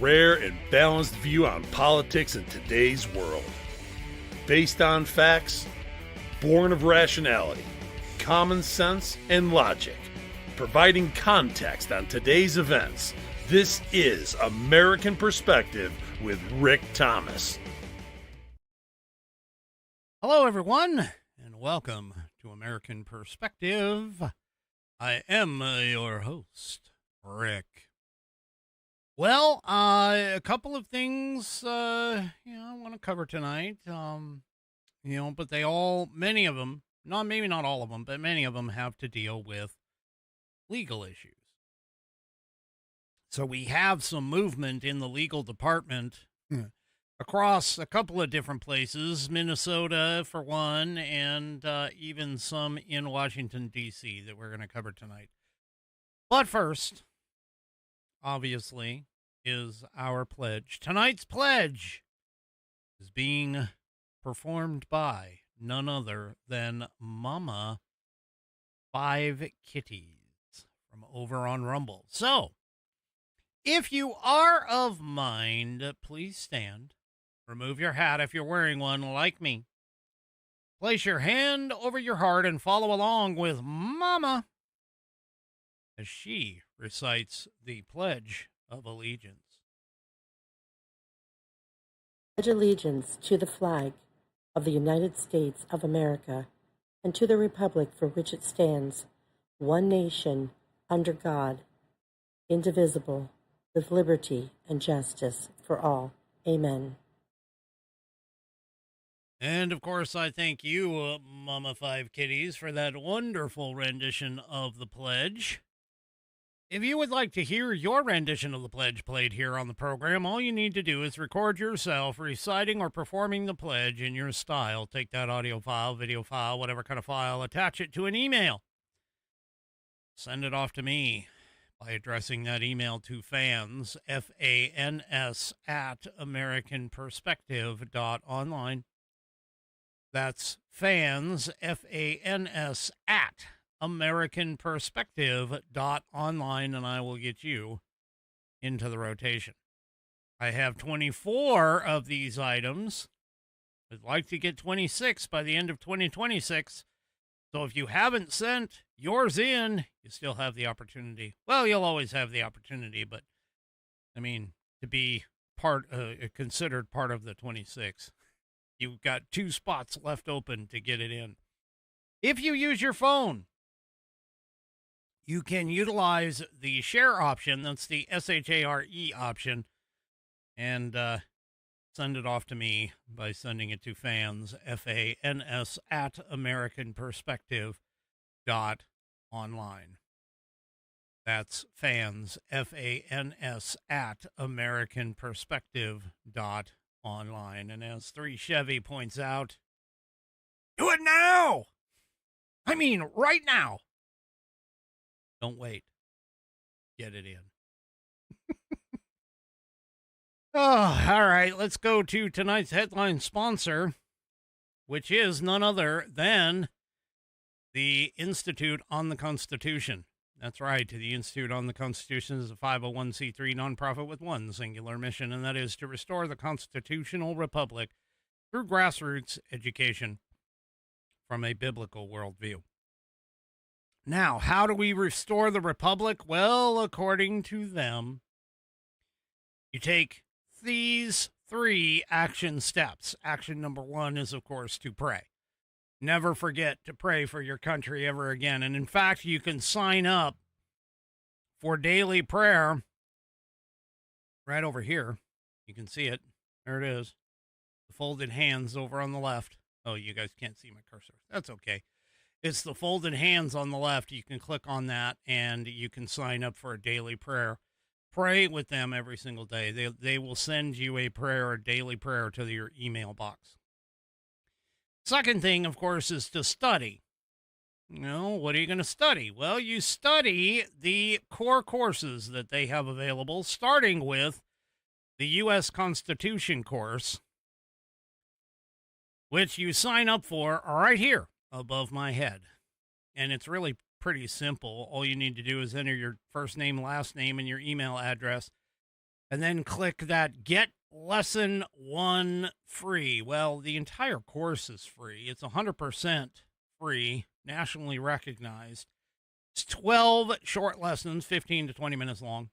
rare and balanced view on politics in today's world. Based on facts, born of rationality, common sense, and logic, providing context on today's events, this is American Perspective with Rick Thomas. Hello, everyone, and welcome to American Perspective. I am your host, Rick. Well, a couple of things, I want to cover tonight, but many of them, maybe not all of them, but many of them have to deal with legal issues. So we have some movement in the legal department across a couple of different places, Minnesota for one, and even some in Washington, D.C. that we're going to cover tonight. But first, obviously, is our pledge. Tonight's pledge is being performed by none other than Mama 5 Kitties from over on Rumble. So, if you are of mind, please stand. Remove your hat if you're wearing one like me. Place your hand over your heart and follow along with Mama as she recites the Pledge of Allegiance. Pledge allegiance to the flag of the United States of America and to the republic for which it stands, one nation, under God, indivisible, with liberty and justice for all. Amen. And, of course, I thank you, Mama 5 Kitties, for that wonderful rendition of the pledge. If you would like to hear your rendition of the pledge played here on the program, all you need to do is record yourself reciting or performing the pledge in your style. Take that audio file, video file, whatever kind of file, attach it to an email. Send it off to me by addressing that email to fans, F-A-N-S, at AmericanPerspective.online. That's fans, F-A-N-S, at AmericanPerspective.online, and I will get you into the rotation. I have 24 of these items. I'd like to get 26 by the end of 2026. So if you haven't sent yours in, you still have the opportunity. Well, you'll always have the opportunity, but, to be considered part of the 26. You've got 2 spots left open to get it in. If you use your phone, you can utilize the share option. That's the SHARE option. And send it off to me by sending it to fans, F-A-N-S, at AmericanPerspective.online. That's fans, F-A-N-S, at AmericanPerspective.online. And as 3 Chevy points out, do it now! Right now! Don't wait. Get it in. Oh, all right. Let's go to tonight's headline sponsor, which is none other than the Institute on the Constitution. That's right. The Institute on the Constitution is a 501c3 nonprofit with one singular mission, and that is to restore the constitutional republic through grassroots education from a biblical worldview. Now, how do we restore the republic? Well, according to them, you take these 3 action steps. Action number 1 is, of course, to pray. Never forget to pray for your country ever again. And in fact, you can sign up for daily prayer right over here. You can see it. There it is. The folded hands over on the left. Oh, you guys can't see my cursor. That's okay. It's the folded hands on the left. You can click on that and you can sign up for a daily prayer. Pray with them every single day. They will send you a prayer, a daily prayer to your email box. Second thing, of course, is to study. What are you going to study? Well, you study the core courses that they have available, starting with the U.S. Constitution course, which you sign up for right here above my head. And it's really pretty simple. All you need to do is enter your first name, last name, and your email address. and then click that Get Lesson 1 free. Well, the entire course is free. It's 100% free, nationally recognized. It's 12 short lessons, 15 to 20 minutes long.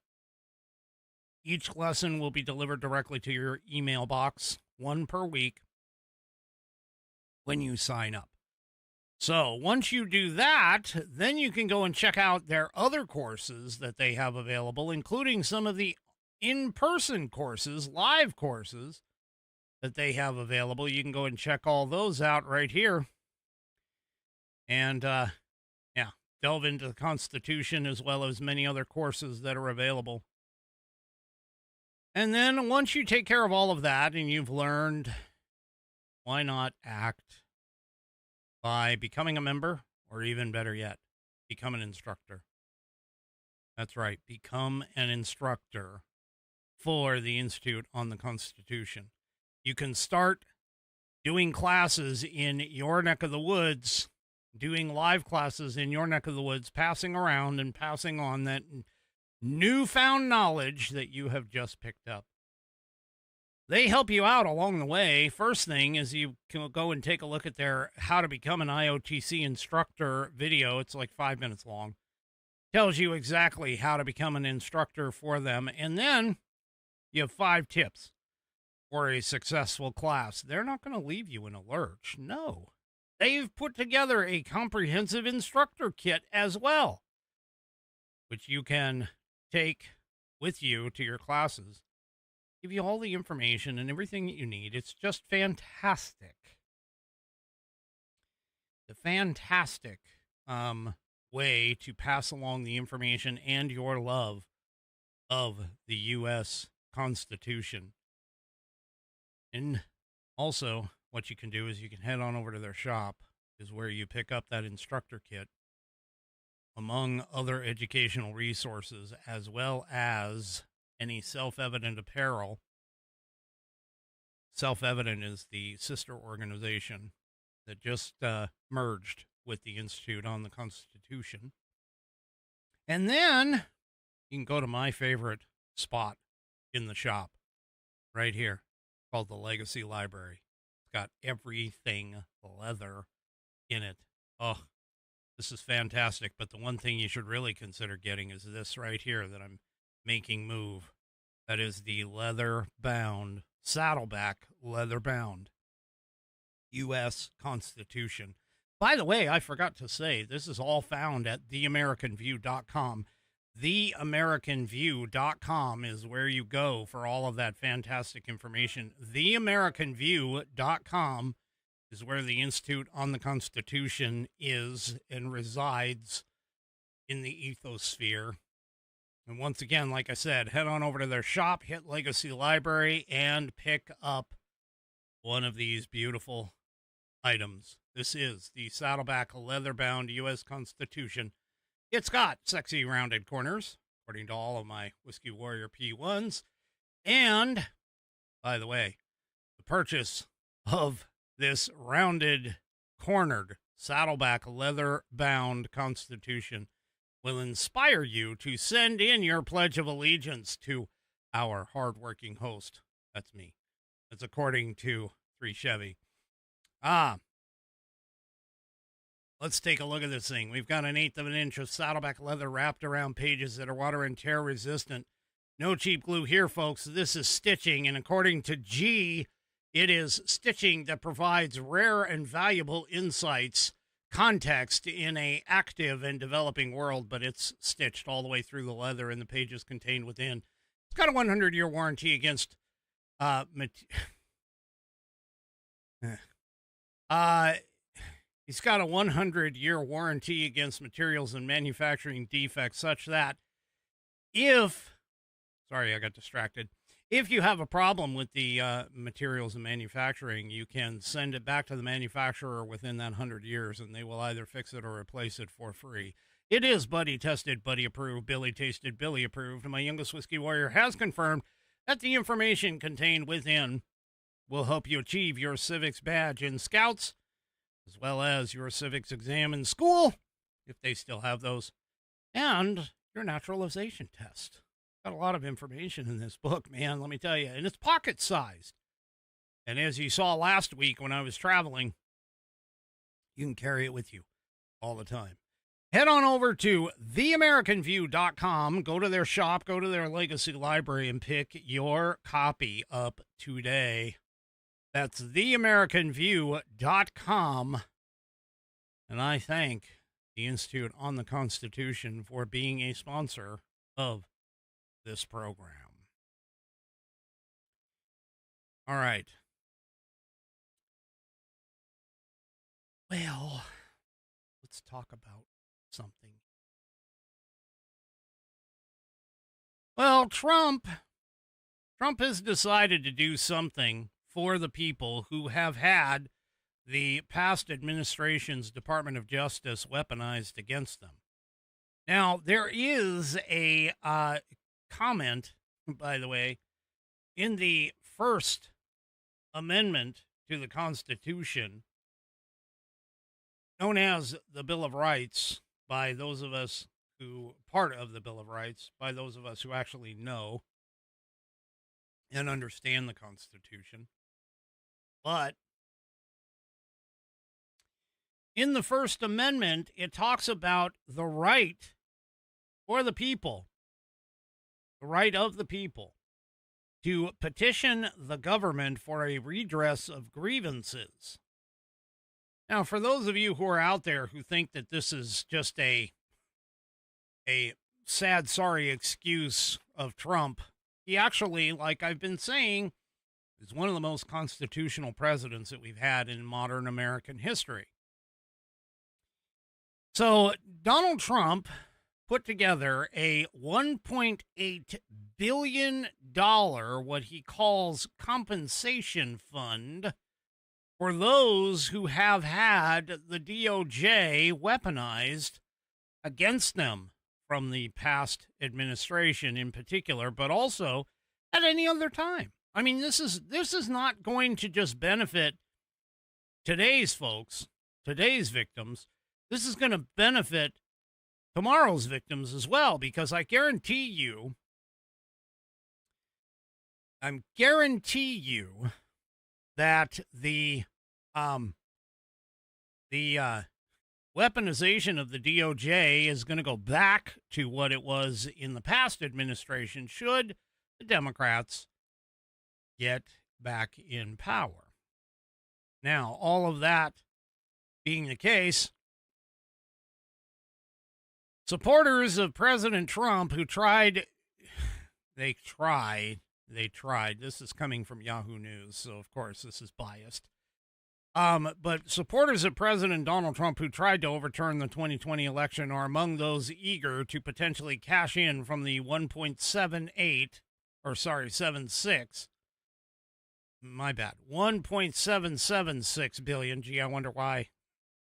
Each lesson will be delivered directly to your email box, one per week, when you sign up. So once you do that, then you can go and check out their other courses that they have available, including some of the in-person courses, live courses that they have available. You can go and check all those out right here. And, delve into the Constitution as well as many other courses that are available. And then once you take care of all of that and you've learned, why not act by becoming a member, or even better yet, become an instructor. That's right, become an instructor for the Institute on the Constitution. You can start doing classes in your neck of the woods, doing live classes in your neck of the woods, passing around and passing on that newfound knowledge that you have just picked up. They help you out along the way. First thing is you can go and take a look at their How to Become an IOTC Instructor video. It's like 5 minutes long. Tells you exactly how to become an instructor for them. And then you have 5 tips for a successful class. They're not going to leave you in a lurch. No. They've put together a comprehensive instructor kit as well, which you can take with you to your classes. Give you all the information and everything that you need. It's just fantastic. The fantastic way to pass along the information and your love of the U.S. Constitution. And also, what you can do is you can head on over to their shop, is where you pick up that instructor kit, among other educational resources, as well as any self-evident apparel. Self-evident is the sister organization that just merged with the Institute on the Constitution. And then you can go to my favorite spot in the shop right here, called the Legacy Library. It's got everything leather in it. Oh, this is fantastic. But the one thing you should really consider getting is this right here that I'm making move. That is the leather-bound, Saddleback leather-bound U.S. Constitution. By the way, I forgot to say, this is all found at theamericanview.com. Theamericanview.com is where you go for all of that fantastic information. Theamericanview.com is where the Institute on the Constitution is and resides in the ethosphere. And once again, like I said, head on over to their shop, hit Legacy Library, and pick up one of these beautiful items. This is the Saddleback leather-bound U.S. Constitution. It's got sexy rounded corners, according to all of my Whiskey Warrior P1s. And, by the way, the purchase of this rounded, cornered, Saddleback leather-bound Constitution will inspire you to send in your Pledge of Allegiance to our hardworking host. That's me. That's according to 3 Chevy. Let's take a look at this thing. We've got 1/8 of an inch of Saddleback leather wrapped around pages that are water and tear resistant. No cheap glue here, folks. This is stitching, and according to G, it is stitching that provides rare and valuable insights, context in a active and developing world, but it's stitched all the way through the leather and the pages contained within. It's got a 100-year warranty against He's got a 100-year warranty against materials and manufacturing defects, such that sorry, I got distracted. If you have a problem with the materials and manufacturing, you can send it back to the manufacturer within that 100 years, and they will either fix it or replace it for free. It is buddy tested, buddy approved, Billy tasted, Billy approved. My youngest Whiskey Warrior has confirmed that the information contained within will help you achieve your civics badge in Scouts, as well as your civics exam in school, if they still have those, and your naturalization test. Got a lot of information in this book, man, let me tell you. And it's pocket-sized. And as you saw last week when I was traveling, you can carry it with you all the time. Head on over to theamericanview.com, go to their shop, go to their legacy library, and pick your copy up today. That's theamericanview.com. And I thank the Institute on the Constitution for being a sponsor of this program. All right. Well, let's talk about something. Well, Trump has decided to do something for the people who have had the past administration's Department of Justice weaponized against them. Now, there is a comment, by the way, in the First Amendment to the Constitution, known as the Bill of Rights, by those of us who, part of the Bill of Rights, by those of us who actually know and understand the Constitution. But in the First Amendment, it talks about the right for the people, the right of the people, to petition the government for a redress of grievances. Now, for those of you who are out there who think that this is just a sad, sorry excuse of Trump, he actually, like I've been saying, is one of the most constitutional presidents that we've had in modern American history. So Donald Trump put together a $1.8 billion, what he calls compensation fund, for those who have had the DOJ weaponized against them from the past administration in particular, but also at any other time. I mean, this is not going to just benefit today's folks, today's victims. This is going to benefit tomorrow's victims as well, because I guarantee you that the weaponization of the DOJ is going to go back to what it was in the past administration should the Democrats get back in power. Now, all of that being the case, supporters of President Trump who tried, this is coming from Yahoo News, so of course this is biased. But supporters of President Donald Trump who tried to overturn the 2020 election are among those eager to potentially cash in from the 1.776 billion. Gee, I wonder why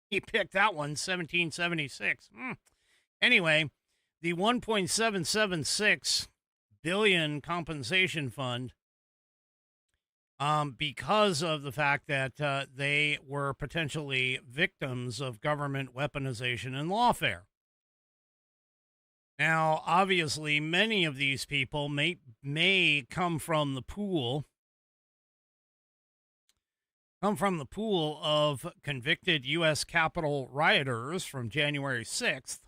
he picked that one, 1776. Anyway, the 1.776 billion compensation fund, because of the fact that they were potentially victims of government weaponization and lawfare. Now, obviously, many of these people may come from the pool of convicted U.S. Capitol rioters from January 6th.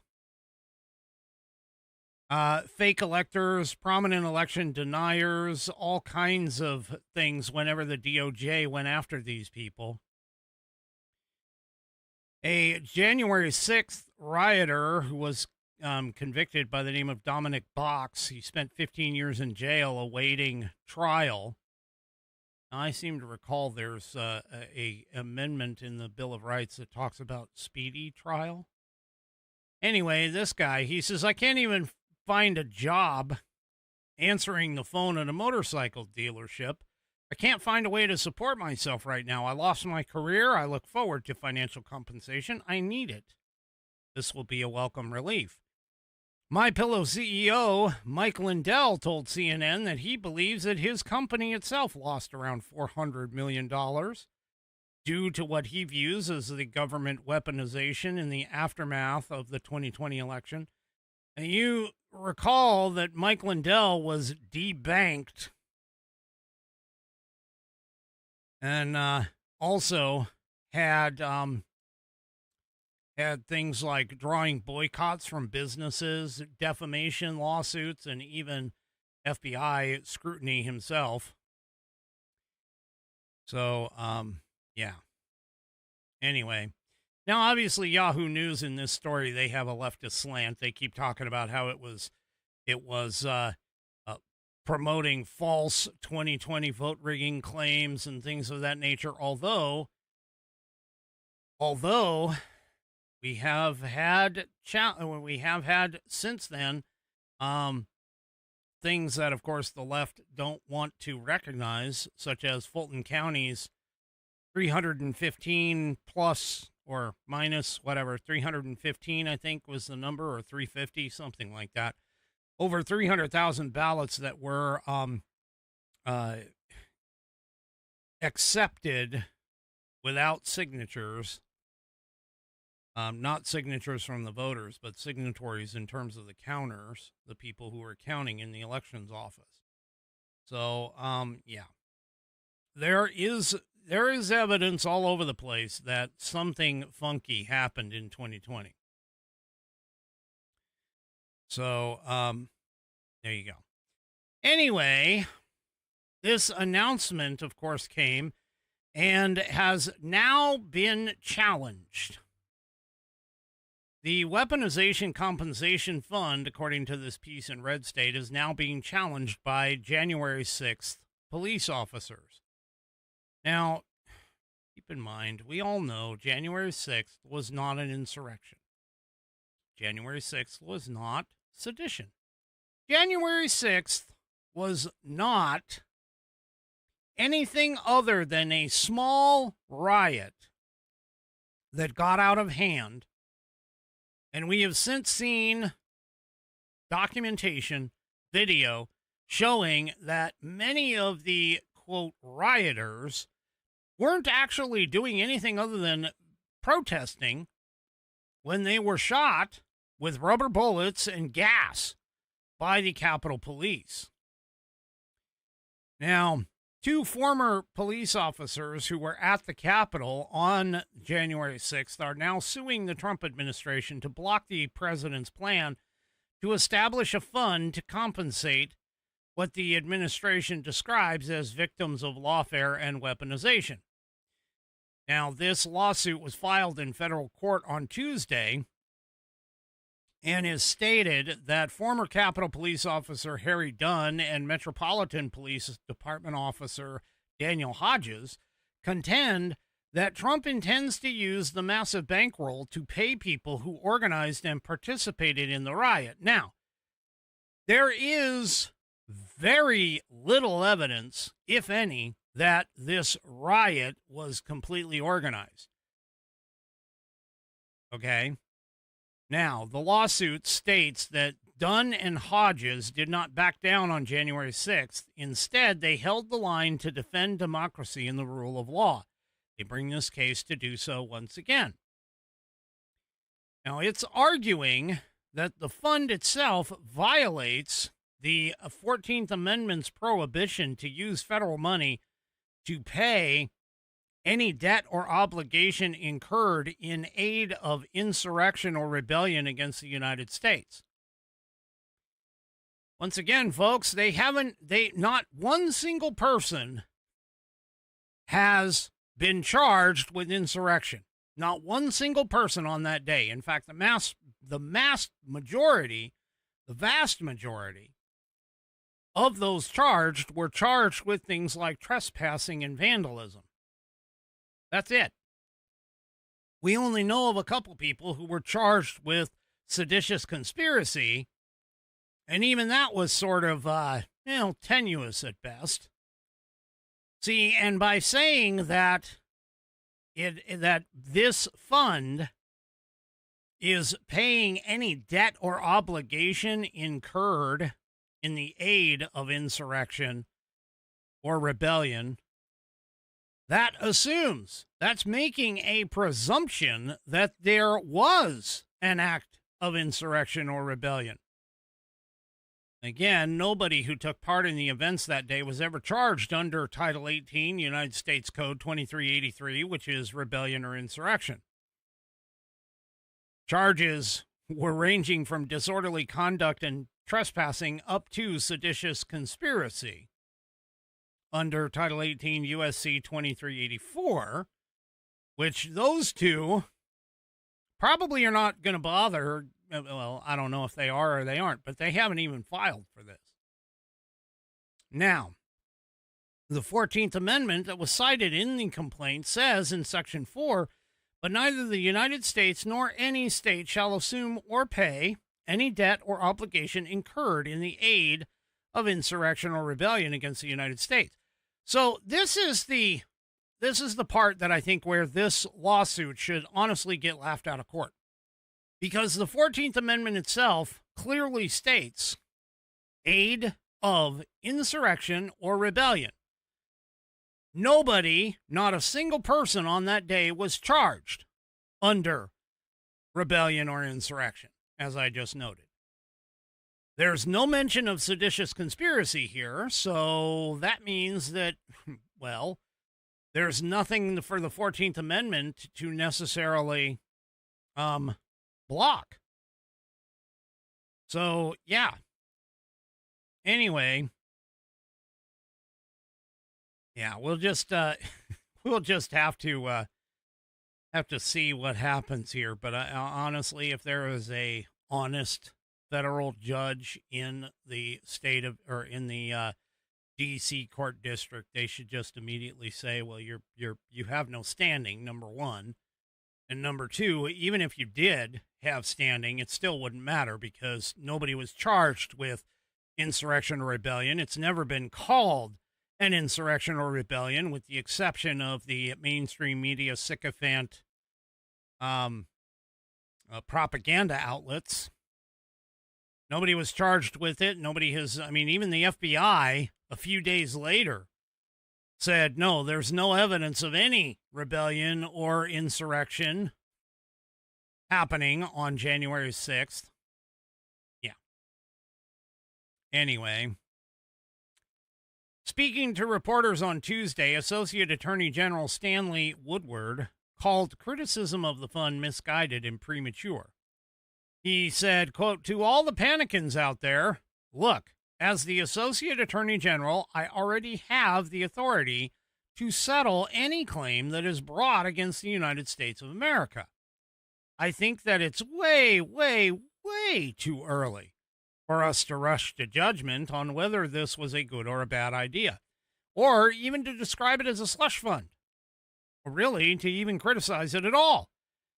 Fake electors, prominent election deniers, all kinds of things whenever the DOJ went after these people. A January 6th rioter who was convicted by the name of Dominic Box, he spent 15 years in jail awaiting trial. Now, I seem to recall there's a amendment in the Bill of Rights that talks about speedy trial. Anyway, this guy, he says, I can't even find a job answering the phone at a motorcycle dealership. I can't find a way to support myself right now. I lost my career. I look forward to financial compensation. I need it. This will be a welcome relief. MyPillow CEO Mike Lindell told CNN that he believes that his company itself lost around $400 million due to what he views as the government weaponization in the aftermath of the 2020 election. And you recall that Mike Lindell was debanked and also had things like drawing boycotts from businesses, defamation lawsuits, and even FBI scrutiny himself. So, yeah. Anyway, now obviously Yahoo News in this story, they have a leftist slant. They keep talking about how it was promoting false 2020 vote rigging claims and things of that nature. Although we have had since then things that, of course, the left don't want to recognize, such as Fulton County's 315 plus or minus whatever, 315 I think was the number, or 350, something like that. Over 300,000 ballots that were accepted without signatures. Not signatures from the voters, but signatories in terms of the counters, the people who are counting in the elections office. So, yeah, there is evidence all over the place that something funky happened in 2020. So, there you go. Anyway, this announcement, of course, came and has now been challenged. The Weaponization Compensation Fund, according to this piece in Red State, is now being challenged by January 6th police officers. Now, keep in mind, we all know January 6th was not an insurrection. January 6th was not sedition. January 6th was not anything other than a small riot that got out of hand. And we have since seen documentation, video, showing that many of the, quote, rioters weren't actually doing anything other than protesting when they were shot with rubber bullets and gas by the Capitol Police. Now, two former police officers who were at the Capitol on January 6th are now suing the Trump administration to block the president's plan to establish a fund to compensate what the administration describes as victims of lawfare and weaponization. Now, this lawsuit was filed in federal court on Tuesday and is stated that former Capitol Police Officer Harry Dunn and Metropolitan Police Department Officer Daniel Hodges contend that Trump intends to use the massive bankroll to pay people who organized and participated in the riot. Now, there is very little evidence, if any, that this riot was completely organized. Okay? Now, the lawsuit states that Dunn and Hodges did not back down on January 6th. Instead, they held the line to defend democracy and the rule of law. They bring this case to do so once again. Now, it's arguing that the fund itself violates the 14th Amendment's prohibition to use federal money to pay any debt or obligation incurred in aid of insurrection or rebellion against the United States. Once again, folks, not one single person has been charged with insurrection. Not one single person on that day. In fact, the vast majority of those charged were charged with things like trespassing and vandalism. That's it. We only know of a couple people who were charged with seditious conspiracy, and even that was sort of, tenuous at best. See, and by saying that that this fund is paying any debt or obligation incurred in the aid of insurrection or rebellion, that's making a presumption that there was an act of insurrection or rebellion. Again, nobody who took part in the events that day was ever charged under Title 18, United States Code 2383, which is rebellion or insurrection. Charges were ranging from disorderly conduct and trespassing up to seditious conspiracy under Title 18 USC 2384, which those two probably are not going to bother. Well, I don't know if they are or they aren't, but they haven't even filed for this. Now, the 14th Amendment that was cited in the complaint says in Section 4, but neither the United States nor any state shall assume or pay any debt or obligation incurred in the aid of insurrection or rebellion against the United States. So this is the part that I think where this lawsuit should honestly get laughed out of court. Because the 14th Amendment itself clearly states aid of insurrection or rebellion. Nobody, not a single person on that day was charged under rebellion or insurrection, as I just noted. There's no mention of seditious conspiracy here, so that means that, well, there's nothing for the 14th Amendment to necessarily block. So, yeah. Anyway, yeah, we'll just have to see what happens here. But honestly, if there is a honest federal judge in the state of, or in the DC court district, they should just immediately say, well, you have no standing, number one. And number two, even if you did have standing, it still wouldn't matter because nobody was charged with insurrection or rebellion. It's never been called an insurrection or rebellion, with the exception of the mainstream media sycophant propaganda outlets. Nobody was charged with it. Nobody has, I mean, even the FBI a few days later said, no, there's no evidence of any rebellion or insurrection happening on January 6th. Yeah. Anyway, speaking to reporters on Tuesday, Associate Attorney General Stanley Woodward called criticism of the fund misguided and premature. He said, quote, to all the panicans out there, look, as the Associate Attorney General, I already have the authority to settle any claim that is brought against the United States of America. I think that it's way, way, way too early for us to rush to judgment on whether this was a good or a bad idea, or even to describe it as a slush fund, or really to even criticize it at all,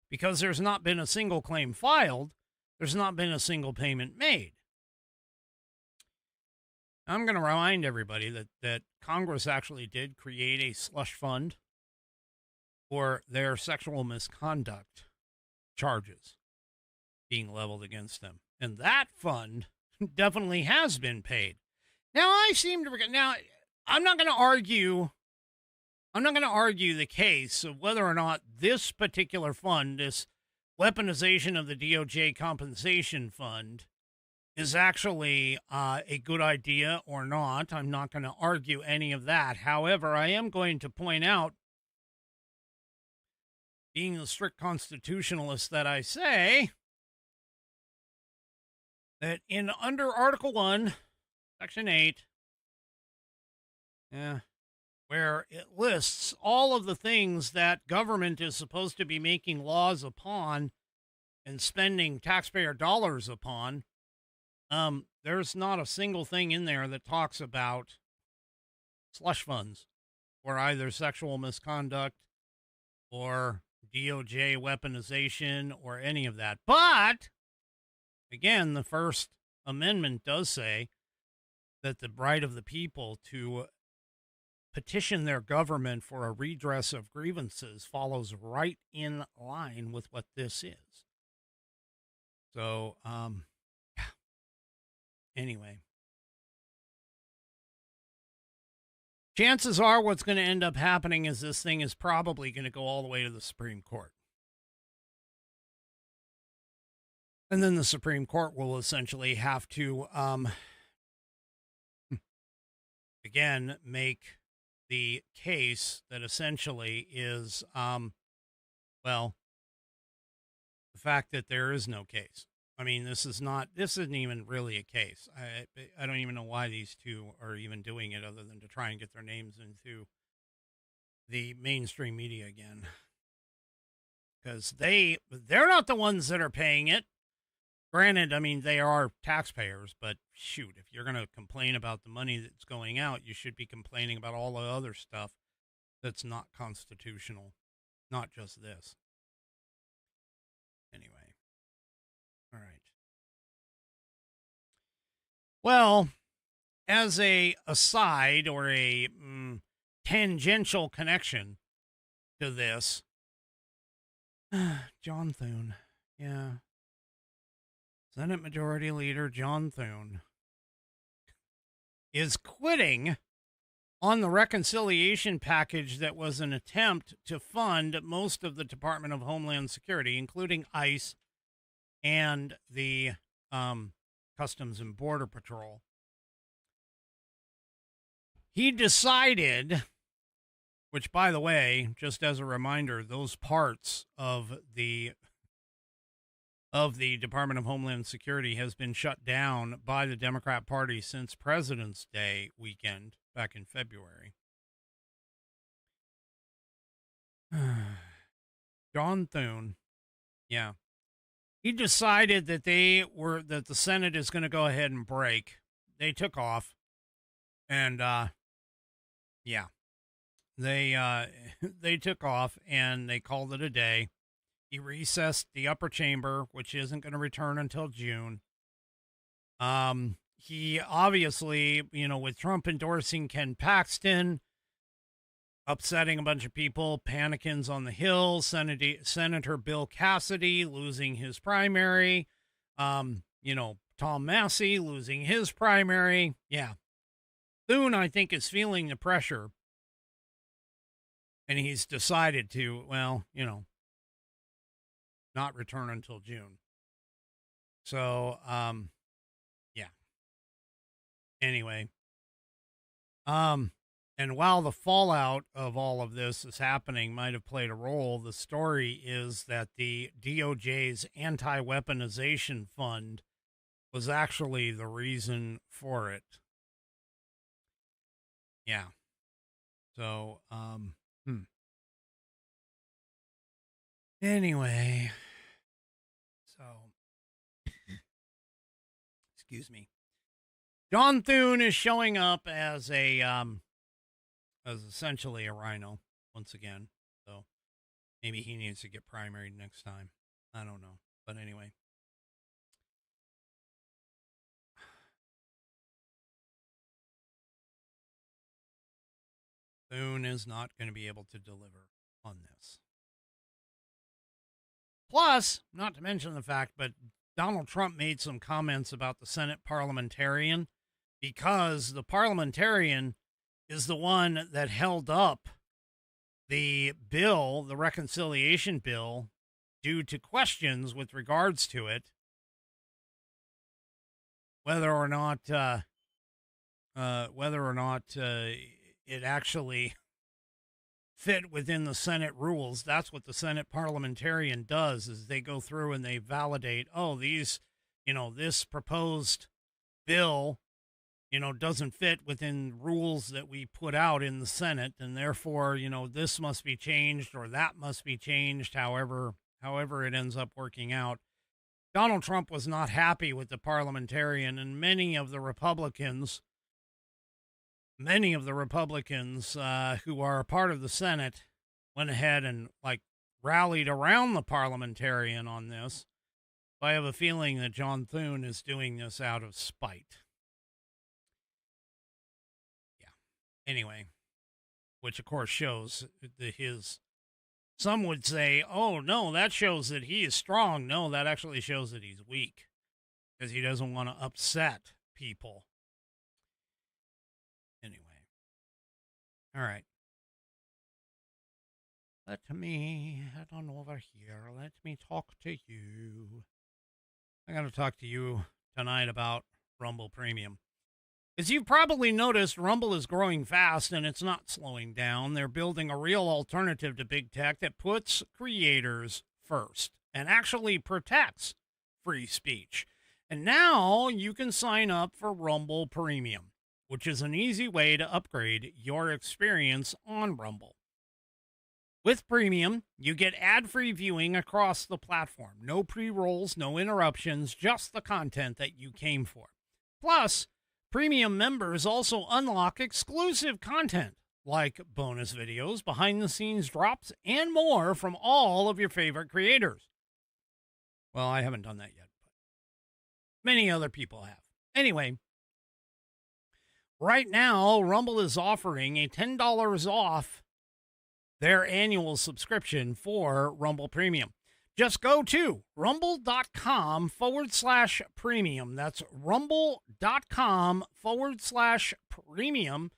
because there's not been a single claim filed, there's not been a single payment made. I'm going to remind everybody that Congress actually did create a slush fund for their sexual misconduct charges being leveled against them. And that fund definitely has been paid. Now, I seem to forget. Now, I'm not going to argue the case of whether or not this particular fund, this weaponization of the DOJ compensation fund, is actually a good idea or not. I'm not going to argue any of that. However, I am going to point out, being the strict constitutionalist that I say, that in under Article 1, Section 8, where it lists all of the things that government is supposed to be making laws upon and spending taxpayer dollars upon, there's not a single thing in there that talks about slush funds or either sexual misconduct or DOJ weaponization or any of that. But again, the First Amendment does say that the right of the people to petition their government for a redress of grievances follows right in line with what this is. So, anyway, chances are what's going to end up happening is this thing is probably going to go all the way to the Supreme Court. And then the Supreme Court will essentially have to again, make the case that essentially is, well, the fact that there is no case. I mean, this isn't even really a case. I don't even know why these two are even doing it other than to try and get their names into the mainstream media again. Because they're not the ones that are paying it. Granted, I mean, they are taxpayers, but shoot, if you're going to complain about the money that's going out, you should be complaining about all the other stuff that's not constitutional, not just this. Anyway. All right. Well, as a aside or a tangential connection to this, John Thune, yeah. Senate Majority Leader John Thune is quitting on the reconciliation package that was an attempt to fund most of the Department of Homeland Security, including ICE and the Customs and Border Patrol. He decided, which, by the way, just as a reminder, those parts of the Department of Homeland Security has been shut down by the Democrat Party since President's Day weekend back in February. John Thune, yeah. He decided that that the Senate is going to go ahead and break. They took off, and yeah, they took off and they called it a day. He recessed the upper chamber, which isn't going to return until June. He obviously, with Trump endorsing Ken Paxton, upsetting a bunch of people, panicking on the Hill, Senator Bill Cassidy losing his primary, Tom Massey losing his primary. Yeah. Thune, I think, is feeling the pressure. And he's decided to, not return until June. So, yeah. Anyway. And while the fallout of all of this is happening might have played a role, the story is that the DOJ's anti-weaponization fund was actually the reason for it. Yeah. So, Anyway, so, excuse me. John Thune is showing up as as essentially a rhino once again. So maybe he needs to get primaried next time. I don't know. But anyway. Thune is not going to be able to deliver on this. Plus, not to mention the fact, but Donald Trump made some comments about the Senate parliamentarian, because the parliamentarian is the one that held up the bill, the reconciliation bill, due to questions with regards to it, whether or not it actually fit within the Senate rules. That's what the Senate parliamentarian does, is they go through and they validate, this proposed bill, doesn't fit within rules that we put out in the Senate, and therefore, this must be changed or that must be changed, however it ends up working out. Donald Trump was not happy with the parliamentarian, and many of the Republicans who are a part of the Senate went ahead and rallied around the parliamentarian on this. I have a feeling that John Thune is doing this out of spite. Yeah. Anyway, which of course shows some would say, oh no, that shows that he is strong. No, that actually shows that he's weak, because he doesn't want to upset people. Anyway. All right. Let me head on over here. Let me talk to you. I got to talk to you tonight about Rumble Premium. As you've probably noticed, Rumble is growing fast and it's not slowing down. They're building a real alternative to big tech that puts creators first and actually protects free speech. And now you can sign up for Rumble Premium, which is an easy way to upgrade your experience on Rumble. With Premium, you get ad-free viewing across the platform. No pre-rolls, no interruptions, just the content that you came for. Plus, Premium members also unlock exclusive content like bonus videos, behind-the-scenes drops, and more from all of your favorite creators. Well, I haven't done that yet, but many other people have. Anyway, right now, Rumble is offering a $10 off their annual subscription for Rumble Premium. Just go to rumble.com/premium. That's rumble.com/premium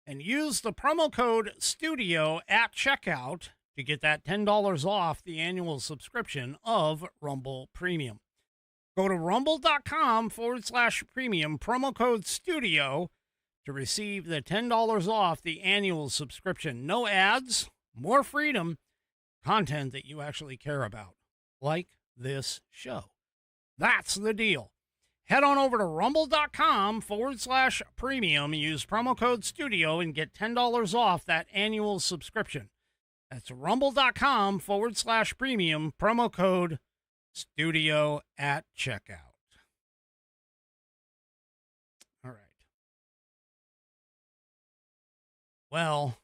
and use the promo code STUDIO at checkout to get that $10 off the annual subscription of Rumble Premium. Go to rumble.com/premium, promo code STUDIO to receive the $10 off the annual subscription. No ads, more freedom, content that you actually care about, like this show. That's the deal. Head on over to rumble.com/premium, use promo code STUDIO, and get $10 off that annual subscription. That's rumble.com/premium, promo code STUDIO at checkout. All right. Well,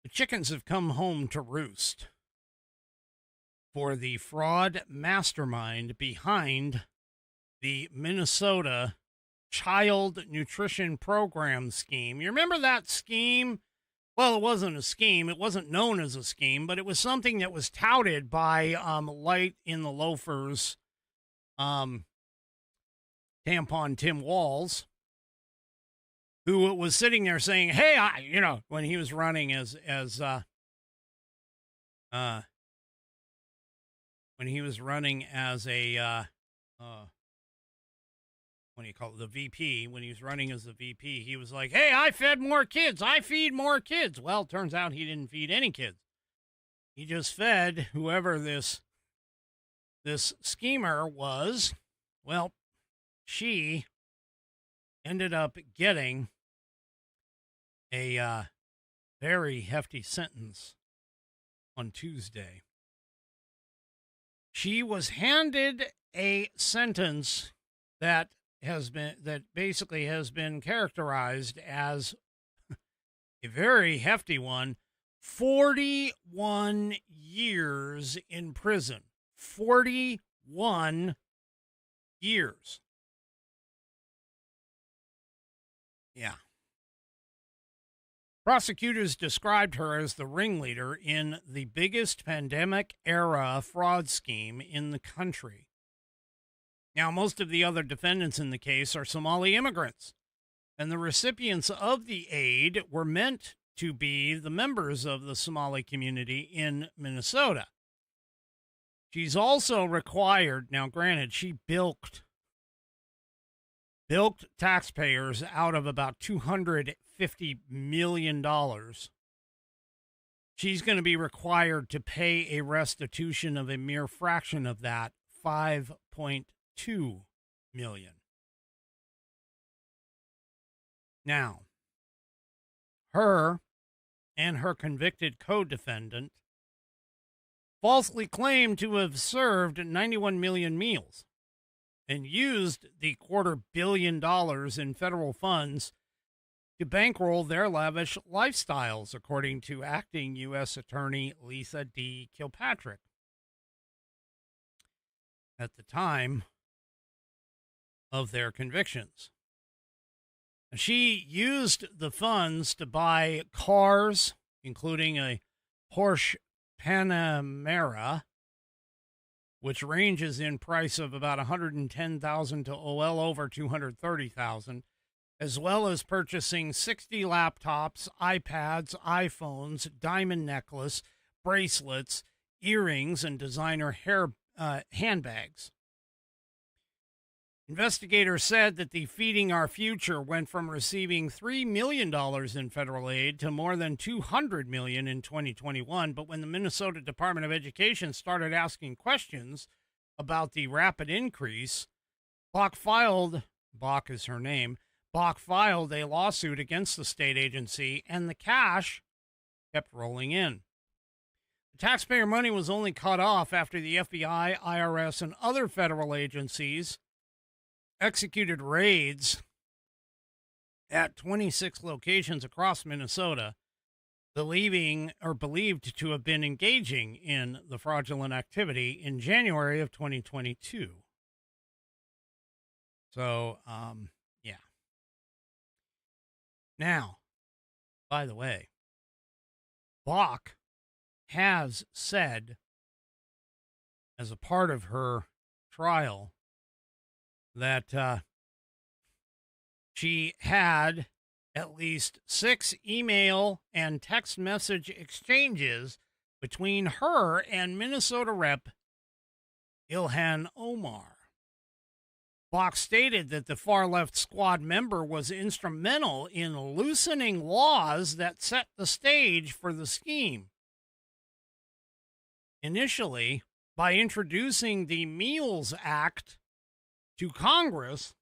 the chickens have come home to roost for the fraud mastermind behind the Minnesota Child Nutrition Program scheme. You remember that scheme? Well, it wasn't a scheme. It wasn't known as a scheme, but it was something that was touted by Light in the Loafers, Tampon Tim Walls, who was sitting there saying, "Hey, when he was running as when he was running as a what do you call it, the VP, when he was running as the VP, he was like, hey, I fed more kids. I feed more kids. Well, it turns out he didn't feed any kids. He just fed whoever this schemer was. Well, she ended up getting a very hefty sentence on Tuesday. She was handed a sentence that basically has been characterized as a very hefty one. 41 years in prison. 41 years. Yeah. Prosecutors described her as the ringleader in the biggest pandemic-era fraud scheme in the country. Now, most of the other defendants in the case are Somali immigrants, and the recipients of the aid were meant to be the members of the Somali community in Minnesota. She's also required, now granted, she bilked taxpayers out of about $250 million. She's going to be required to pay a restitution of a mere fraction of that, $5.2 million. Now, her and her convicted co-defendant falsely claimed to have served 91 million meals and used the $250 million in federal funds to bankroll their lavish lifestyles, according to acting U.S. Attorney Lisa D. Kilpatrick. At the time of their convictions, she used the funds to buy cars, including a Porsche Panamera, which ranges in price of about $110,000 to well over $230,000, as well as purchasing 60 laptops, iPads, iPhones, diamond necklace, bracelets, earrings, and designer handbags. Investigators said that the Feeding Our Future went from receiving $3 million in federal aid to more than $200 million in 2021. But when the Minnesota Department of Education started asking questions about the rapid increase, Bach is her name, Bach filed a lawsuit against the state agency, and the cash kept rolling in. The taxpayer money was only cut off after the FBI, IRS, and other federal agencies executed raids at 26 locations across Minnesota, believed to have been engaging in the fraudulent activity in January of 2022. So, yeah. Now, by the way, Bach has said, as a part of her trial, that she had at least 6 email and text message exchanges between her and Minnesota Rep. Ilhan Omar. Bach stated that the far-left squad member was instrumental in loosening laws that set the stage for the scheme. Initially, by introducing the Meals Act to Congress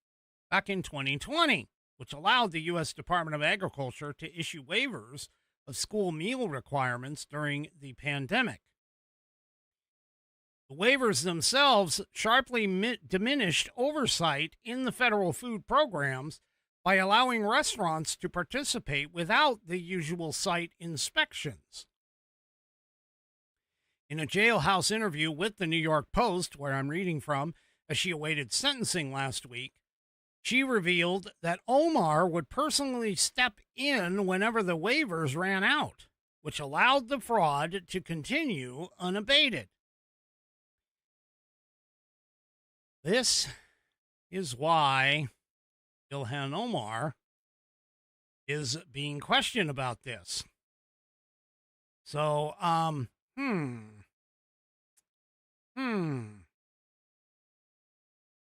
back in 2020, which allowed the U.S. Department of Agriculture to issue waivers of school meal requirements during the pandemic. The waivers themselves sharply diminished oversight in the federal food programs by allowing restaurants to participate without the usual site inspections. In a jailhouse interview with the New York Post, where I'm reading from, as she awaited sentencing last week, she revealed that Omar would personally step in whenever the waivers ran out, which allowed the fraud to continue unabated. This is why Ilhan Omar is being questioned about this. So,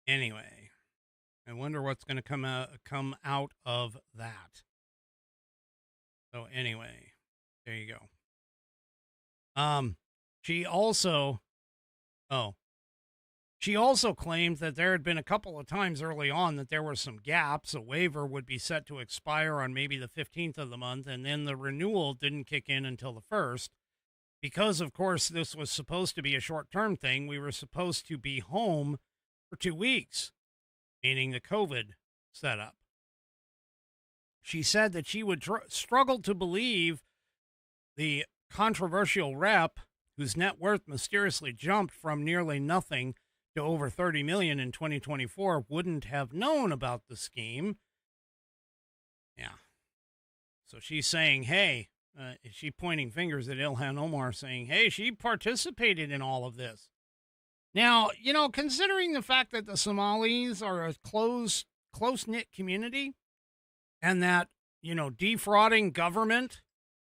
Anyway, I wonder what's going to come out of that. So anyway, there you go. She also claimed that there had been a couple of times early on that there were some gaps. A waiver would be set to expire on maybe the 15th of the month, and then the renewal didn't kick in until the 1st. Because, of course, this was supposed to be a short-term thing, we were supposed to be home for 2 weeks, meaning the COVID setup. She said that she would struggle to believe the controversial rep, whose net worth mysteriously jumped from nearly nothing to over $30 million in 2024, wouldn't have known about the scheme. Yeah. So she's saying, hey, is she pointing fingers at Ilhan Omar, saying, hey, she participated in all of this. Now, considering the fact that the Somalis are a close-knit community, and that, defrauding government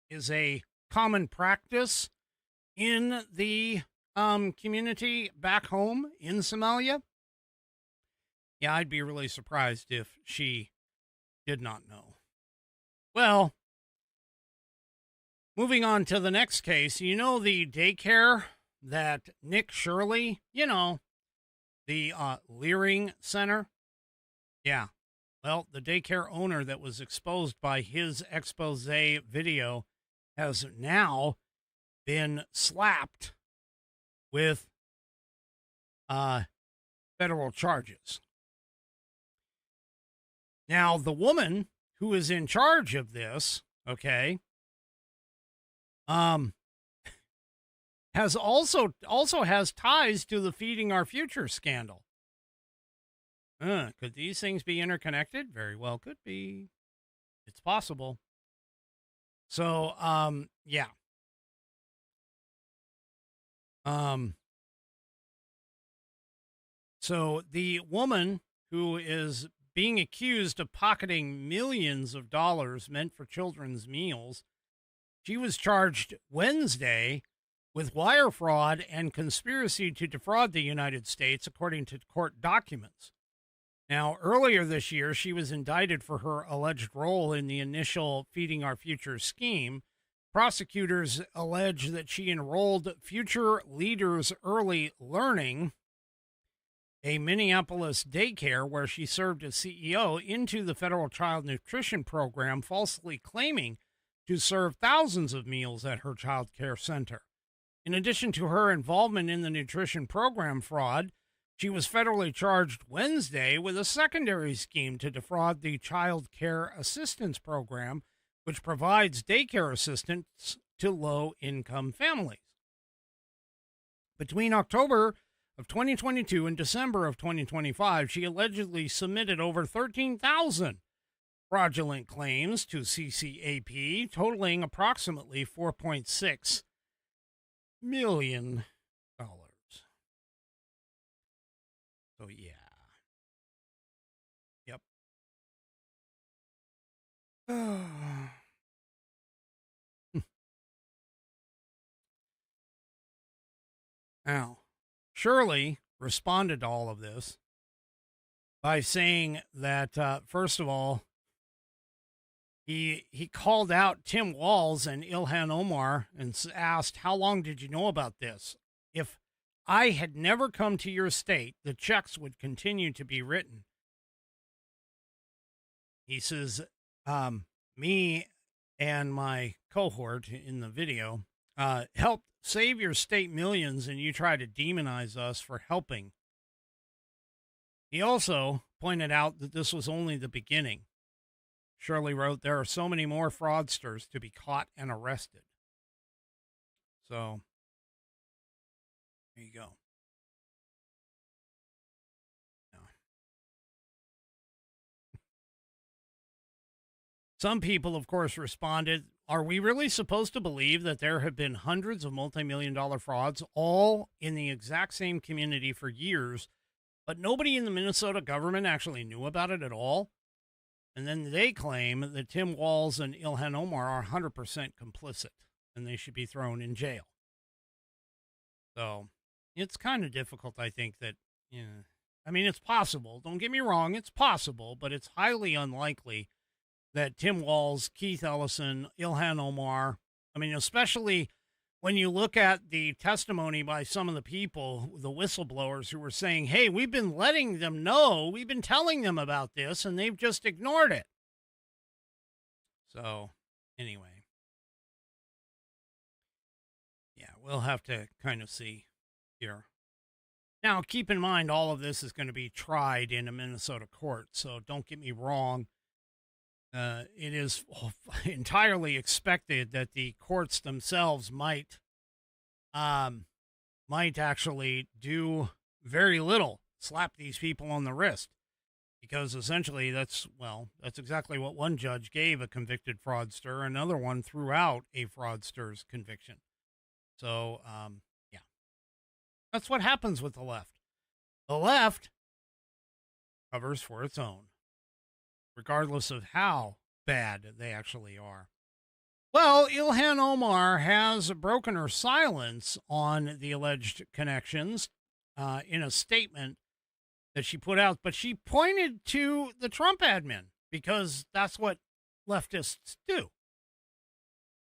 is a common practice in the community back home in Somalia, yeah, I'd be really surprised if she did not know. Well, moving on to the next case, the daycare that Nick Shirley, the Leering Center. Yeah. Well, the daycare owner that was exposed by his expose video has now been slapped with federal charges. Now, the woman who is in charge of this, has also has ties to the Feeding Our Future scandal. Could these things be interconnected? Very well could be. It's possible. So, yeah. So the woman who is being accused of pocketing millions of dollars meant for children's meals, she was charged Wednesday with wire fraud and conspiracy to defraud the United States, according to court documents. Now, earlier this year, she was indicted for her alleged role in the initial Feeding Our Future scheme. Prosecutors allege that she enrolled Future Leaders Early Learning, a Minneapolis daycare where she served as CEO, into the federal child nutrition program, falsely claiming to serve thousands of meals at her child care center. In addition to her involvement in the nutrition program fraud, she was federally charged Wednesday with a secondary scheme to defraud the Child Care Assistance Program, which provides daycare assistance to low-income families. Between October of 2022 and December of 2025, she allegedly submitted over 13,000 fraudulent claims to CCAP, totaling approximately $4.6 million. So, yeah. Yep. Now, Shirley responded to all of this by saying that, first of all, he called out Tim Walz and Ilhan Omar and asked, how long did you know about this? If I had never come to your state, the checks would continue to be written. He says, me and my cohort in the video helped save your state millions, and you try to demonize us for helping. He also pointed out that this was only the beginning. Shirley wrote, there are so many more fraudsters to be caught and arrested. So, there you go. No. Some people, of course, responded, are we really supposed to believe that there have been hundreds of multi-million-dollar frauds, all in the exact same community for years, but nobody in the Minnesota government actually knew about it at all? And then they claim that Tim Walz and Ilhan Omar are 100% complicit, and they should be thrown in jail. So it's kind of difficult, I think, that, I mean, it's possible. Don't get me wrong, it's possible, but it's highly unlikely that Tim Walz, Keith Ellison, Ilhan Omar, I mean, especially when you look at the testimony by some of the people, the whistleblowers who were saying, hey, we've been letting them know, we've been telling them about this, and they've just ignored it. So, anyway. Yeah, we'll have to kind of see here. Now, keep in mind, all of this is going to be tried in a Minnesota court, so don't get me wrong. It is entirely expected that the courts themselves might actually do very little, slap these people on the wrist, because essentially that's exactly what one judge gave a convicted fraudster. Another one threw out a fraudster's conviction. So, yeah, that's what happens with the left. The left covers for its own, regardless of how bad they actually are. Well, Ilhan Omar has broken her silence on the alleged connections in a statement that she put out, but she pointed to the Trump admin because that's what leftists do.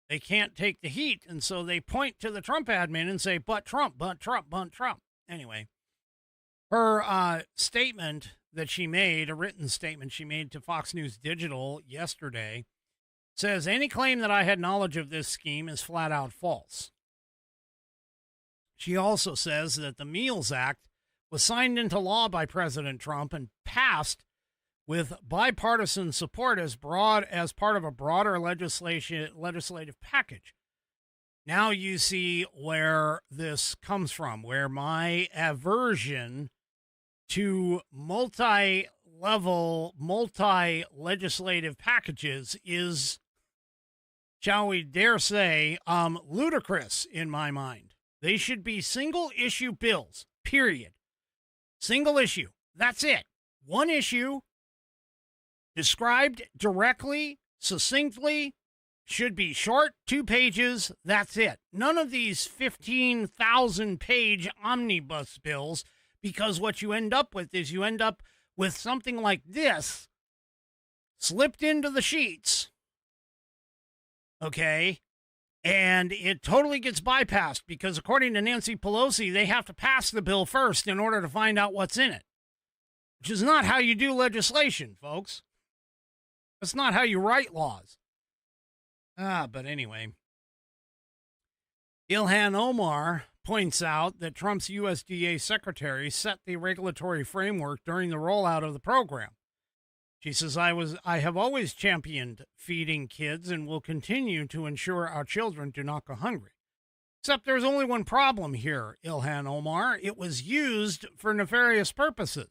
They can't take the heat, and so they point to the Trump admin and say, but Trump, but Trump, but Trump. Anyway, her statement that she made, a written statement she made to Fox News Digital yesterday, says, any claim that I had knowledge of this scheme is flat out false. She also says that the Meals Act was signed into law by President Trump and passed with bipartisan support as part of a broader legislative package. Now you see where this comes from, where my aversion to multi-level, multi-legislative packages is, shall we dare say, ludicrous in my mind. They should be single-issue bills, period. Single issue. That's it. One issue, described directly, succinctly, should be short, 2 pages, that's it. None of these 15,000-page omnibus bills, because what you end up with is with something like this slipped into the sheets, okay, and it totally gets bypassed because according to Nancy Pelosi, they have to pass the bill first in order to find out what's in it, which is not how you do legislation, folks. That's not how you write laws. But anyway, Ilhan Omar points out that Trump's USDA secretary set the regulatory framework during the rollout of the program. She says, I have always championed feeding kids and will continue to ensure our children do not go hungry. Except there's only one problem here, Ilhan Omar. It was used for nefarious purposes.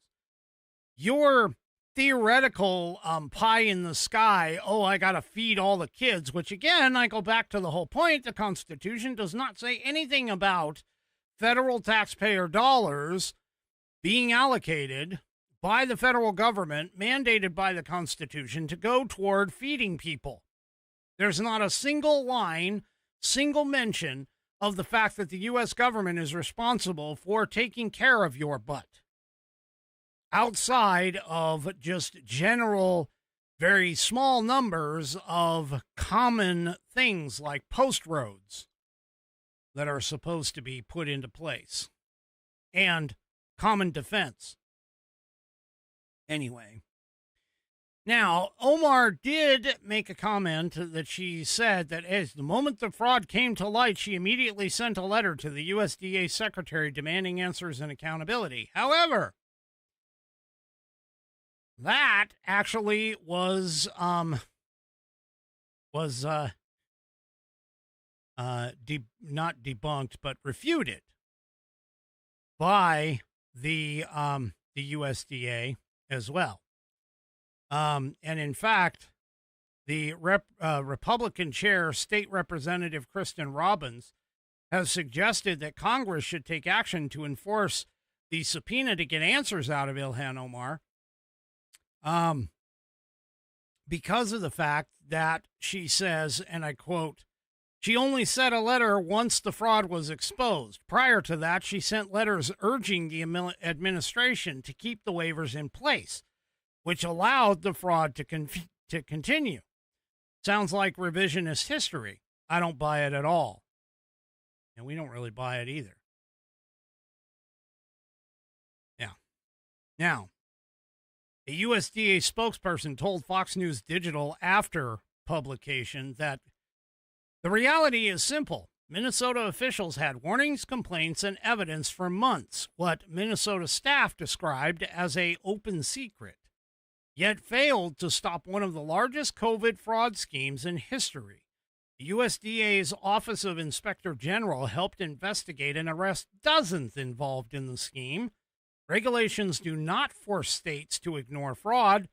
Your theoretical pie in the sky, I got to feed all the kids, which again, I go back to the whole point. The Constitution does not say anything about federal taxpayer dollars being allocated by the federal government, mandated by the Constitution, to go toward feeding people. There's not a single line, single mention of the fact that the U.S. government is responsible for taking care of your butt, outside of just general, very small numbers of common things like post roads that are supposed to be put into place and common defense. Anyway, now Omar did make a comment that she said that as the moment the fraud came to light, she immediately sent a letter to the USDA secretary demanding answers and accountability. However, that actually was not debunked, but refuted by the USDA as well. And in fact, the Republican chair, State Representative Kristen Robbins, has suggested that Congress should take action to enforce the subpoena to get answers out of Ilhan Omar. Because of the fact that she says, and I quote, she only sent a letter once the fraud was exposed. Prior to that, she sent letters urging the administration to keep the waivers in place, which allowed the fraud to continue. Sounds like revisionist history. I don't buy it at all. And we don't really buy it either. Yeah. Now, a USDA spokesperson told Fox News Digital after publication that the reality is simple. Minnesota officials had warnings, complaints, and evidence for months, what Minnesota staff described as an open secret, yet failed to stop one of the largest COVID fraud schemes in history. The USDA's Office of Inspector General helped investigate and arrest dozens involved in the scheme. Regulations do not force states to ignore fraud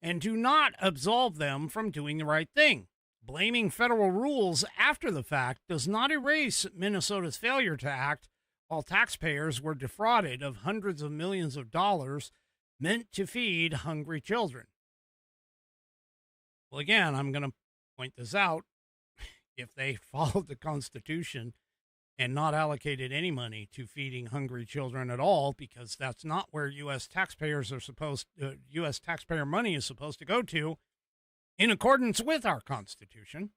and do not absolve them from doing the right thing. Blaming federal rules after the fact does not erase Minnesota's failure to act while taxpayers were defrauded of hundreds of millions of dollars meant to feed hungry children. Well, again, I'm going to point this out. If they followed the Constitution and not allocated any money to feeding hungry children at all, because that's not where U.S. taxpayer money is supposed to go to, in accordance with our Constitution,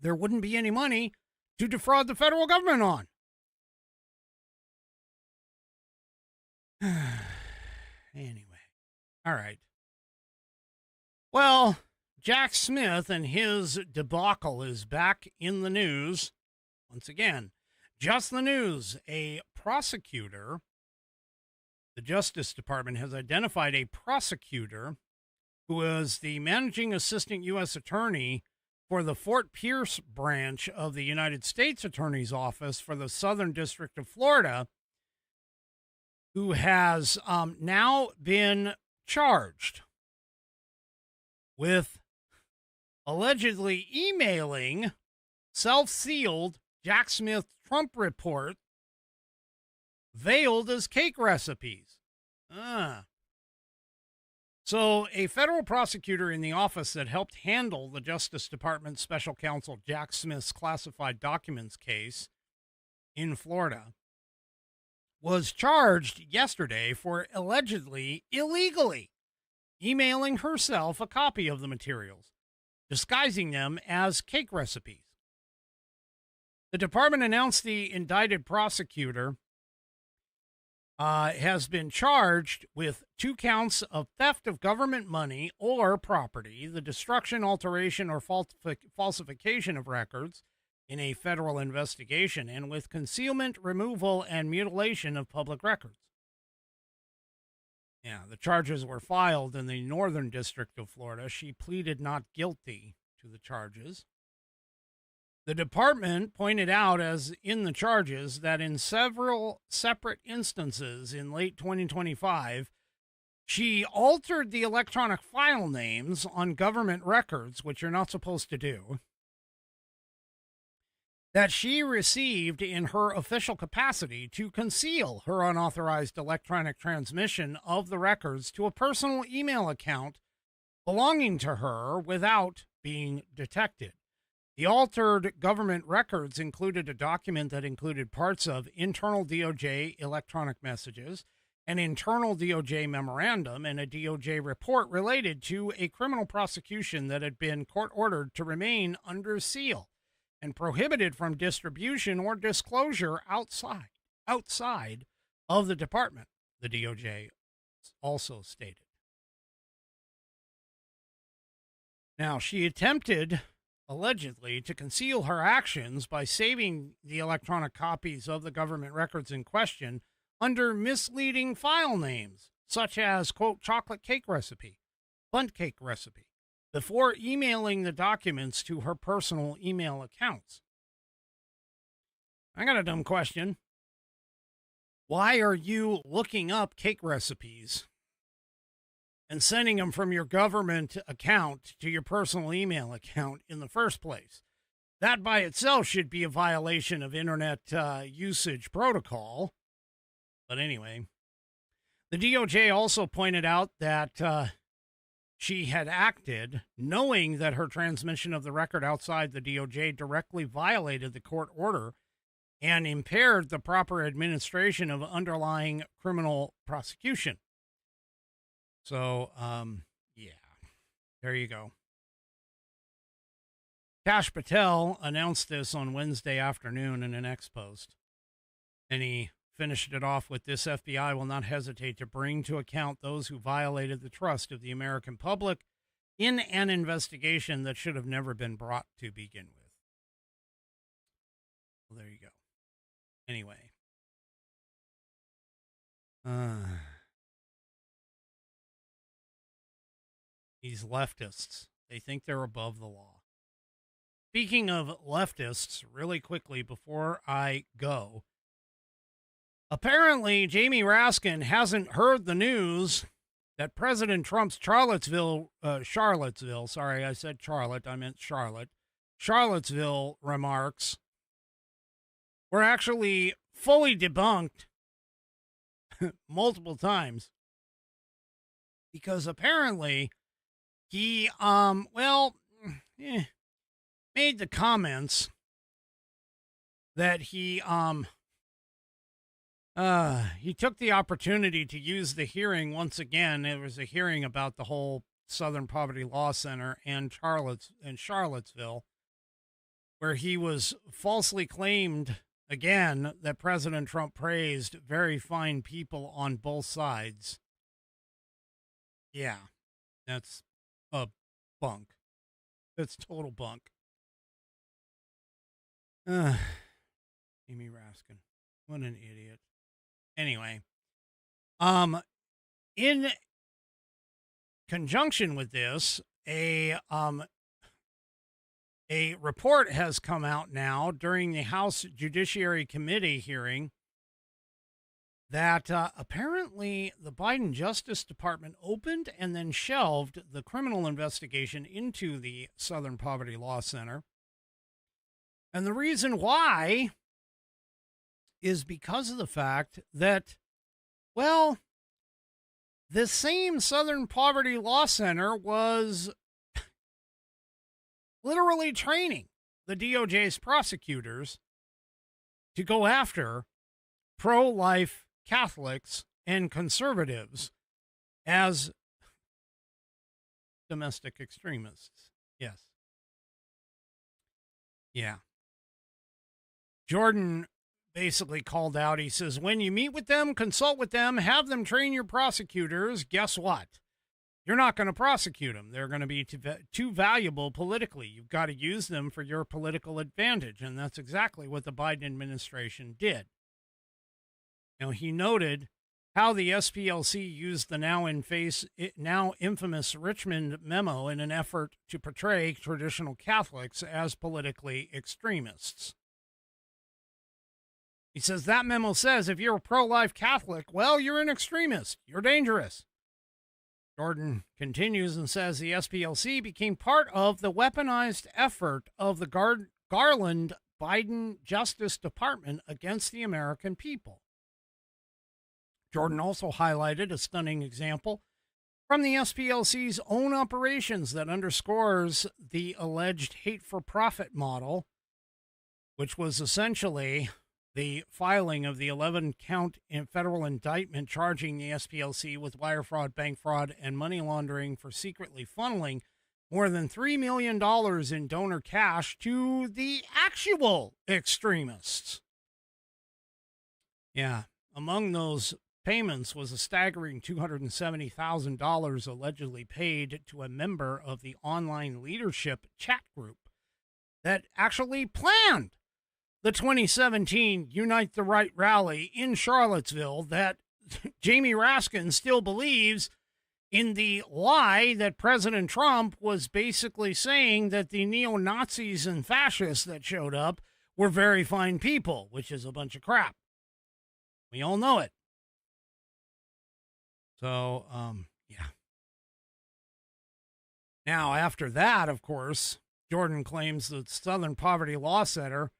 there wouldn't be any money to defraud the federal government on. Anyway, all right. Well, Jack Smith and his debacle is back in the news. Once again, just the news. A prosecutor, the Justice Department has identified a prosecutor who is the managing assistant U.S. attorney for the Fort Pierce branch of the United States Attorney's Office for the Southern District of Florida, who has now been charged with allegedly emailing self-sealed Jack Smith Trump report veiled as cake recipes. So a federal prosecutor in the office that helped handle the Justice Department Special Counsel Jack Smith's classified documents case in Florida was charged yesterday for allegedly illegally emailing herself a copy of the materials, disguising them as cake recipes. The department announced the indicted prosecutor has been charged with 2 counts of theft of government money or property, the destruction, alteration, or falsification of records in a federal investigation, and with concealment, removal, and mutilation of public records. Yeah, the charges were filed in the Northern District of Florida. She pleaded not guilty to the charges. The department pointed out, as in the charges, that in several separate instances in late 2025, she altered the electronic file names on government records, which you're not supposed to do, that she received in her official capacity to conceal her unauthorized electronic transmission of the records to a personal email account belonging to her without being detected. The altered government records included a document that included parts of internal DOJ electronic messages, an internal DOJ memorandum, and a DOJ report related to a criminal prosecution that had been court-ordered to remain under seal and prohibited from distribution or disclosure outside of the department, the DOJ also stated. Now, she attempted, allegedly, to conceal her actions by saving the electronic copies of the government records in question under misleading file names, such as, quote, chocolate cake recipe, bundt cake recipe, before emailing the documents to her personal email accounts. I got a dumb question. Why are you looking up cake recipes and sending them from your government account to your personal email account in the first place? That by itself should be a violation of internet usage protocol. But anyway, the DOJ also pointed out that she had acted knowing that her transmission of the record outside the DOJ directly violated the court order and impaired the proper administration of underlying criminal prosecution. So, yeah, there you go. Kash Patel announced this on Wednesday afternoon in an X post, and he finished it off with, "This FBI will not hesitate to bring to account those who violated the trust of the American public in an investigation that should have never been brought to begin with." Well, there you go. Anyway. These leftists, they think they're above the law. Speaking of leftists, really quickly before I go, apparently Jamie Raskin hasn't heard the news that President Trump's Charlottesville remarks were actually fully debunked multiple times, because apparently he, made the comments that he took the opportunity to use the hearing once again. There was a hearing about the whole Southern Poverty Law Center and Charlottesville, where he was falsely claimed again that President Trump praised very fine people on both sides. Yeah, that's a bunk. That's total bunk. Amy Raskin. What an idiot. Anyway, in conjunction with this, a report has come out now during the House Judiciary Committee hearing that apparently the Biden Justice Department opened and then shelved the criminal investigation into the Southern Poverty Law Center. And the reason why is because of the fact that, well, the same Southern Poverty Law Center was literally training the DOJ's prosecutors to go after pro-life Catholics and conservatives as domestic extremists. Yes. Yeah. Jordan basically called out, he says, when you meet with them, consult with them, have them train your prosecutors, guess what? You're not going to prosecute them. They're going to be too valuable politically. You've got to use them for your political advantage. And that's exactly what the Biden administration did. Now, he noted how the SPLC used the now infamous Richmond memo in an effort to portray traditional Catholics as politically extremists. He says that memo says if you're a pro-life Catholic, well, you're an extremist. You're dangerous. Jordan continues and says the SPLC became part of the weaponized effort of the Garland Biden Justice Department against the American people. Jordan also highlighted a stunning example from the SPLC's own operations that underscores the alleged hate-for-profit model, which was essentially the filing of the 11-count federal indictment charging the SPLC with wire fraud, bank fraud, and money laundering for secretly funneling more than $3 million in donor cash to the actual extremists. Yeah, among those payments was a staggering $270,000 allegedly paid to a member of the online leadership chat group that actually planned the 2017 Unite the Right rally in Charlottesville that Jamie Raskin still believes in the lie that President Trump was basically saying that the neo-Nazis and fascists that showed up were very fine people, which is a bunch of crap. We all know it. So, yeah. Now, after that, of course, Jordan claims that Southern Poverty Law Center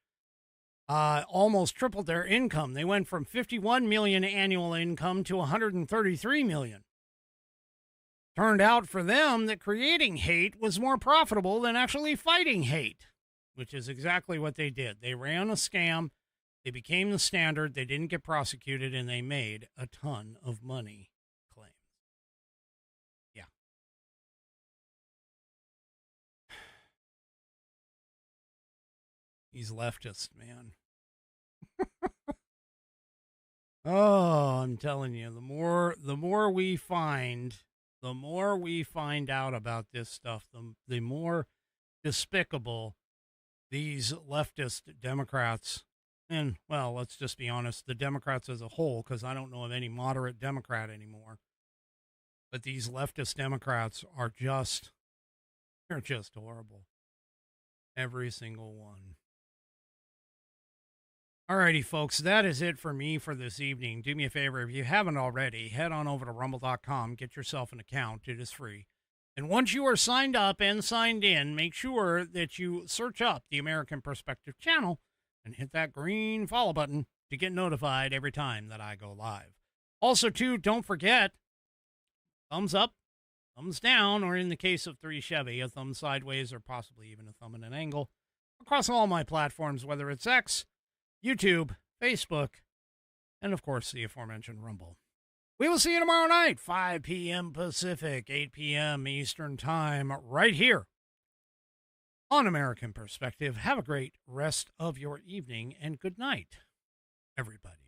almost tripled their income. They went from $51 million annual income to $133 million. Turned out for them that creating hate was more profitable than actually fighting hate, which is exactly what they did. They ran a scam. They became the standard. They didn't get prosecuted, and they made a ton of money. Claims. Yeah. He's leftist, man. Oh, I'm telling you, the more we find out about this stuff, the more despicable these leftist Democrats, and, well, let's just be honest, the Democrats as a whole, because I don't know of any moderate Democrat anymore, but these leftist Democrats are they're just horrible. Every single one. Alrighty, folks, that is it for me for this evening. Do me a favor, if you haven't already, head on over to rumble.com, get yourself an account. It is free. And once you are signed up and signed in, make sure that you search up the American Perspective channel and hit that green follow button to get notified every time that I go live. Also, too, don't forget, thumbs up, thumbs down, or in the case of 3 Chevy, a thumb sideways or possibly even a thumb at an angle across all my platforms, whether it's X, YouTube, Facebook, and of course the aforementioned Rumble. We will see you tomorrow night, 5 p.m. Pacific, 8 p.m. Eastern Time, right here on American Perspective. Have a great rest of your evening, and good night, everybody.